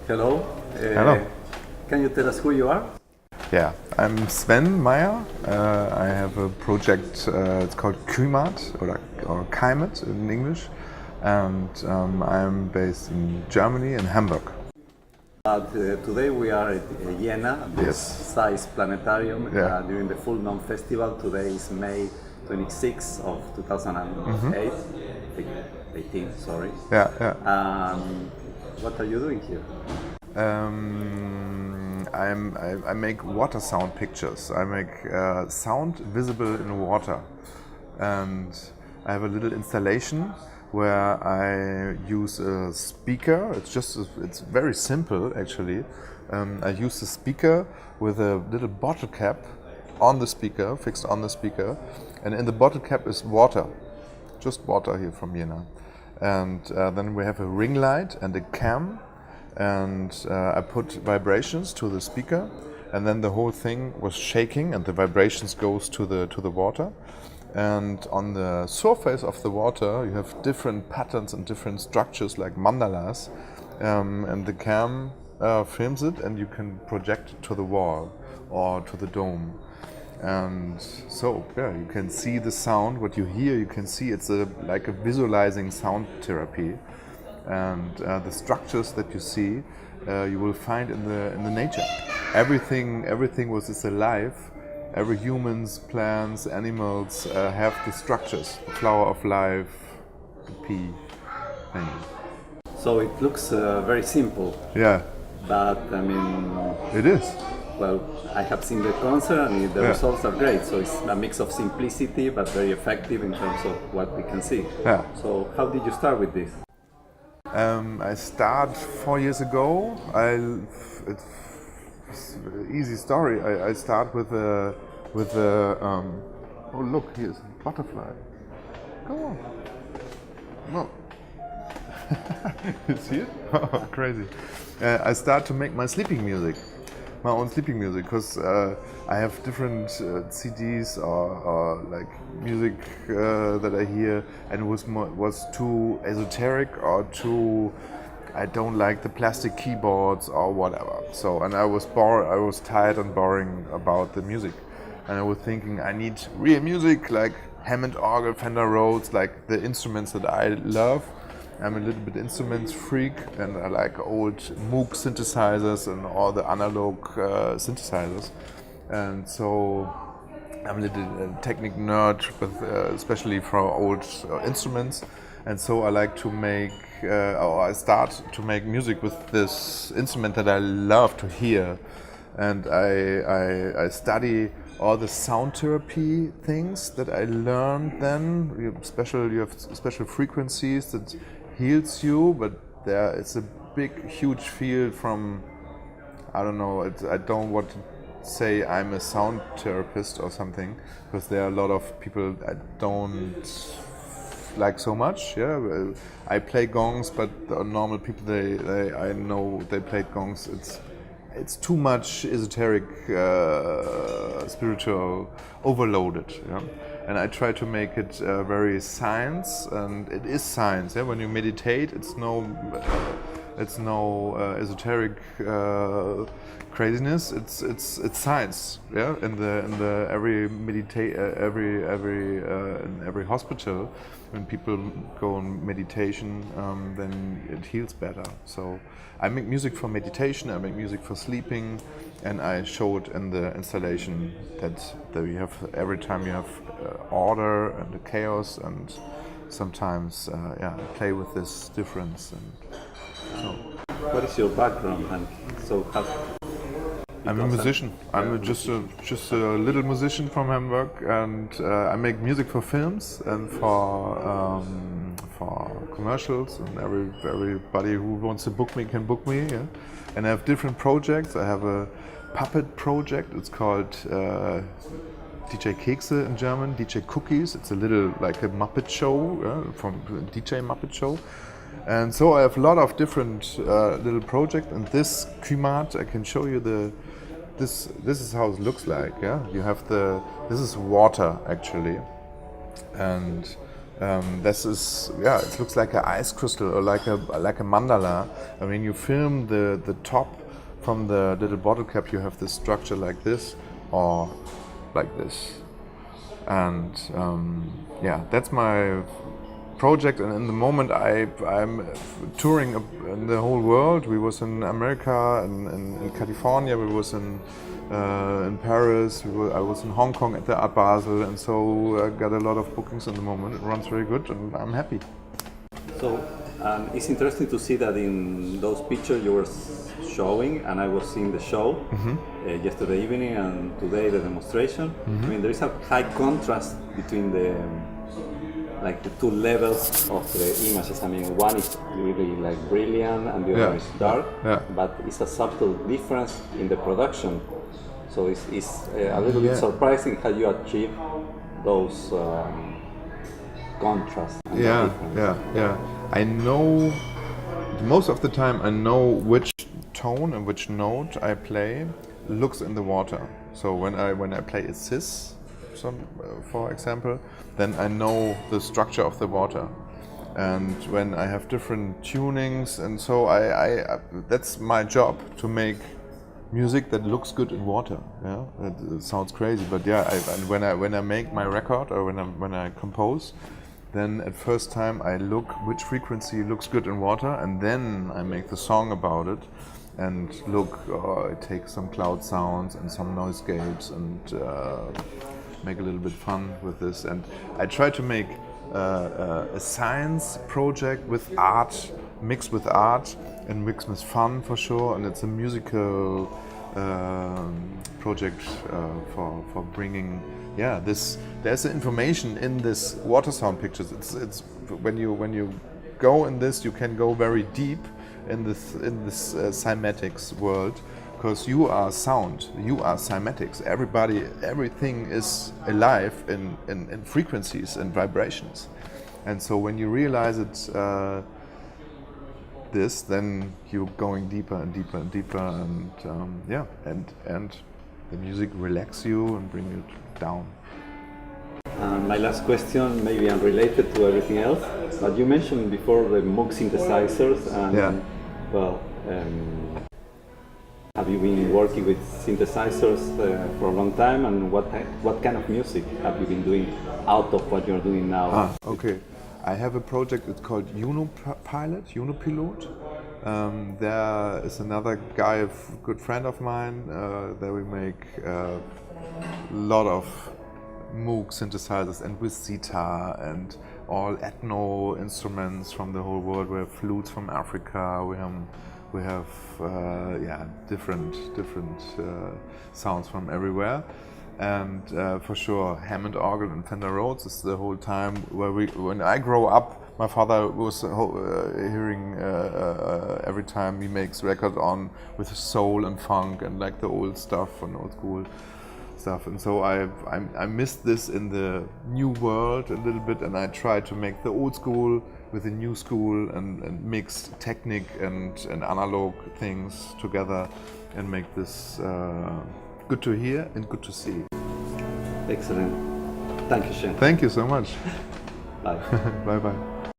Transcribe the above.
Hello. Hello. Can you tell us who you are? Yeah, I'm Sven Meyer. I have a project, it's called Klimat or Climate in English, and I'm based in Germany, in Hamburg. Today we are at Jena, this Yes. size planetarium, Yeah. during the Full Moon Festival. Today is May 26 of 2008, 18, sorry. Yeah, yeah. What are you doing here? I make water sound pictures. I make sound visible in water, and I have a little installation where I use a speaker. It's very simple actually. I use the speaker with a little bottle cap on the speaker, fixed on the speaker, and in the bottle cap is water, just water here from Jena. And then we have a ring light and a cam, and I put vibrations to the speaker, and then the whole thing was shaking, and the vibrations goes to the water. And on the surface of the water, you have different patterns and different structures like mandalas, and the cam films it, and you can project it to the wall or to the dome. And so, yeah, you can see the sound. What you hear, you can see. It's like a visualizing sound therapy, and the structures that you see, you will find in the nature. Everything is alive. Every humans, plants, animals have the structures. The flower of life, the pea. And So it looks very simple, yeah, but I mean, it is. well, I have seen the concert and the Yeah. results are great. So it's a mix of simplicity but very effective in terms of what we can see. Yeah. So how did you start with this? I started 4 years ago. It's an easy story. I start with a oh look, here's a butterfly. Come on. No. You see it? Oh, crazy. I start to make my sleeping music. My own sleeping music, because I have different CDs or like music that I hear, and it was too esoteric or too. I don't like the plastic keyboards or whatever. So, and I was tired and boring about the music, and I was thinking I need real music like Hammond organ, Fender Rhodes, like the instruments that I love. I'm a little bit instruments freak, and I like old Moog synthesizers and all the analog synthesizers. And so I'm a little technic nerd, especially for old instruments. And so I like to make, or I start to make music with this instrument that I love to hear. And I study all the sound therapy things that I learned then. You have special frequencies that heals you, but it's a big, huge field from, I don't know, I don't want to say I'm a sound therapist or something, because there are a lot of people I don't like so much. Yeah, I play gongs, but the normal people, I know they played gongs. It's too much esoteric, spiritual, overloaded. Yeah? And I try to make it very science, and it is science. Yeah? When you meditate, it's no esoteric craziness. It's science. Yeah, in every hospital, when people go on meditation, then it heals better. So I make music for meditation. I make music for sleeping, and I show it in the installation that you have every time you have order and the chaos, and sometimes play with this difference. And so. What is your background, and so how? I'm a musician. I'm just a little musician from Hamburg, and I make music for films and for commercials, and everybody who wants to book me can book me. Yeah? And I have different projects. I have a puppet project. It's called DJ Kekse in German, DJ Cookies. It's a little like a Muppet show, from DJ Muppet Show. And so I have a lot of different little projects, and this Klimat, I can show you this is how it looks like. Yeah, you have this is water actually, and This is, yeah, it looks like an ice crystal or like a mandala. I mean, you film the top from the little bottle cap, you have this structure like this or like this. And yeah, that's my project. And in the moment I'm touring in the whole world. We was in America and in California, we was in Paris, I was in Hong Kong at the Art Basel, and so I got a lot of bookings in the moment. It runs very good and I'm happy. So it's interesting to see that in those pictures you were showing, and I was seeing the show yesterday evening and today the demonstration. I mean, there is a high contrast between the two levels of the images. I mean, one is really like brilliant and the other is dark, but it's a subtle difference in the production. So it's a little bit surprising how you achieve those contrasts. Yeah. I know, most of the time I know which tone and which note I play looks in the water. So when I play a cis, for example, then I know the structure of the water. And when I have different tunings, and so I that's my job, to make music that looks good in water. Yeah, it sounds crazy, but yeah, when I make my record or when I compose, then at first time I look which frequency looks good in water, and then I make the song about it. And look, I take some cloud sounds and some noisescapes and make a little bit fun with this. And I try to make a science project with art, mixed with art and mixed with fun for sure. And it's a musical project for bringing, this. There's the information in this water sound pictures. It's when you go in this, you can go very deep in this cymatics world, because you are sound, you are cymatics. Everything is alive in frequencies and vibrations. And so when you realize it, then you're going deeper and deeper and deeper, and and the music relax you and bring you down. My last question, maybe unrelated to everything else, but you mentioned before the Moog synthesizers, and have you been working with synthesizers for a long time, and what kind of music have you been doing out of what you're doing now? Okay. I have a project, it's called Unipilot. There is another guy, a good friend of mine, that we make a lot of Moog synthesizers, and with sitar and all ethno instruments from the whole world. We have flutes from Africa. We have different sounds from everywhere. And for sure, Hammond orgel and Fender Rhodes is the whole time where when I grow up, my father was hearing every time he makes record on with soul and funk and like the old stuff and old school stuff. And so I missed this in the new world a little bit, and I try to make the old school with the new school and mix technique and analog things together and make this good to hear and good to see. Excellent. Thank you, Sven. Thank you so much. Bye. Bye bye.